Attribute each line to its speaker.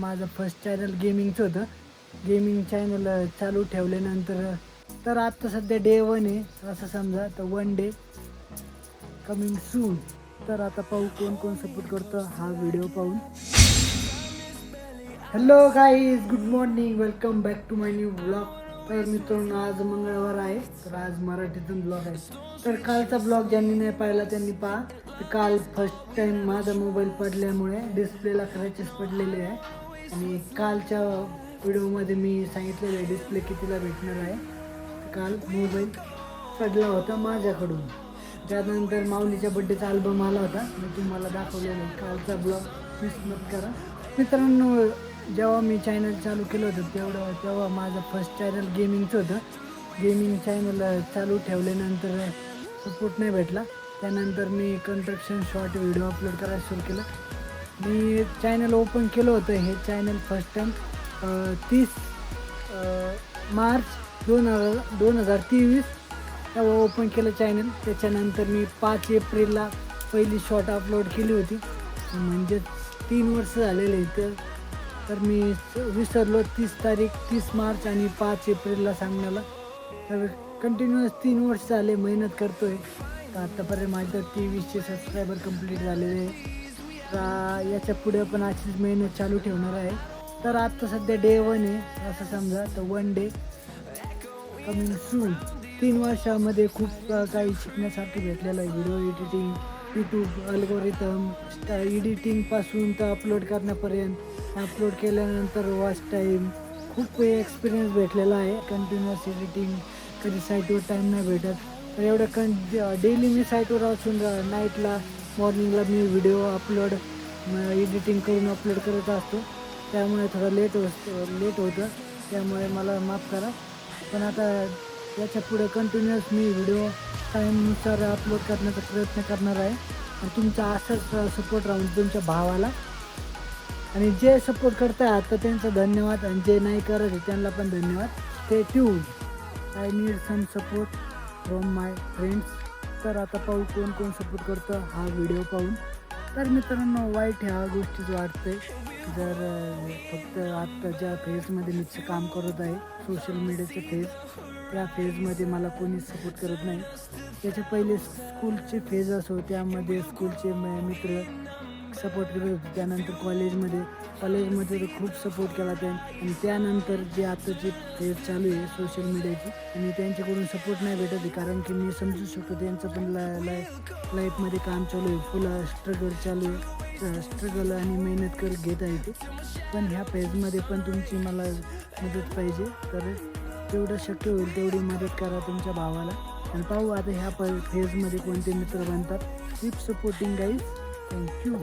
Speaker 1: माझं first channel गेमिंगचं होतं. Gaming channel चालू ठेवल्यानंतर तर आता सध्या डे 1 आहे असं समजा. तर 1 डे कमिंग सून. तर आता पाहू कोण कोण सपोर्ट करतं हा व्हिडिओ पाहून. Hello guys, good morning, welcome back to my new blog. तर मित्रांनो, आज मंगळवार आहे, तर आज मराठीतून ब्लॉग आहे. तर कालचा ब्लॉग ज्यांनी नाही पाहिला त्यांनी पहा. तर काल फर्स्ट टाइम माझा मोबाईल पडल्यामुळे डिस्प्लेला क्रॅचेस पडलेले आहे. आणि कालच्या व्हिडिओमध्ये मी सांगितलेलं आहे डिस्प्ले कितीला भेटणार आहे. तर काल मोबाईल पडला होता माझ्याकडून. त्यानंतर माऊलीच्या बड्डेचा अल्बम आला होता, मी तुम्हाला दाखवलेला आहे. कालचा ब्लॉग मिस मत करा मित्रांनो. जेव्हा मी चॅनल चालू केलं होतं तेव्हा माझं फर्स्ट चॅनल गेमिंगचं होतं. गेमिंग चॅनल चालू ठेवल्यानंतर सपोर्ट नाही भेटला. त्यानंतर मी कन्स्ट्रक्शन शॉर्ट व्हिडिओ अपलोड करायला सुरू केलं. मी चॅनल ओपन केलं होतं. हे चॅनल फर्स्ट टाईम 30 मार्च 2023 तेव्हा ओपन केलं चॅनल. त्याच्यानंतर मी 5 एप्रिलला पहिली शॉर्ट अपलोड केली होती. म्हणजे 3 वर्ष झालेले इथं. तर मी विसरलो 30 मार्च आणि 5 एप्रिलला सांगण्याला. तर कंटिन्युअस 3 वर्ष झाले मेहनत करतो आहे. तर आत्तापर्यंत माझं 2300 सबस्क्रायबर कंप्लीट झालेले आहे. तर याच्या पुढे पण अशीच मेहनत चालू ठेवणार आहे. तर आत्ता सध्या डे 1 आहे असं समजा. तर 1 डे कमिंग सून. 3 वर्षामध्ये खूप काही शिकण्यासारखं भेटलेलं आहे. व्हिडिओ एडिटिंग, यूट्यूब अल्गोरिथम, एडिटिंगपासून तर अपलोड करण्यापर्यंत. अपलोड केल्यानंतर वॉच टाईम, खूप एक्सपिरियन्स भेटलेला आहे. कंटिन्युअस एडिटिंग, कधी साईटवर टाईम नाही भेटत. तर एवढं डेली मी साईटवर असून नाईटला मॉर्निंगला मी व्हिडिओ अपलोड एडिटिंग करून अपलोड करत असतो. त्यामुळे थोडं लेट होतं. त्यामुळे मला माफ करा. पण आता याच्या पुढे कंटिन्युअस मी व्हिडिओ टाईमनुसार अपलोड करण्याचा प्रयत्न करणार आहे. आणि तुमचा असंच सपोर्ट राहून तुमच्या भावाला. आणि जे सपोर्ट करताय आता त्यांचा धन्यवाद, आणि जे नाही करत त्यांना पण धन्यवाद. Stay tuned. I need some support from my friends. तर आता पाहू कोण कोण सपोर्ट करतं हा व्हिडिओ पाहून. तर मित्रांनो, वाईट ह्या गोष्टीच वाटते. जर फक्त आत्ता ज्या फेजमध्ये मी काम करत आहे सोशल मीडियाचं फेज, त्या फेजमध्ये मला कोणीच सपोर्ट करत नाही. त्याच्या पहिले स्कूलचे फेज असो, त्यामध्ये स्कूलचे मित्र सपोर्ट करत होते. त्यानंतर कॉलेजमध्ये तर खूप सपोर्ट केला आणि त्यानंतर जे आताची फेज चालू आहे सोशल मीडियाची, आणि त्यांच्याकडून सपोर्ट नाही भेटत आहे. कारण की मी समजू शकतो त्यांचं पण लाईफमध्ये काम चालू आहे, फुल स्ट्रगल चालू आहे. स्ट्रगल आणि मेहनत घेत आहे ते. पण ह्या फेजमध्ये पण तुमची मला मदत पाहिजे. तर जेवढं शक्य होईल तेवढी मदत करा तुमच्या भावाला. आणि पाहू आता ह्या फेजमध्ये कोणते मित्र बनतात. Keep supporting guys. थँक्यू.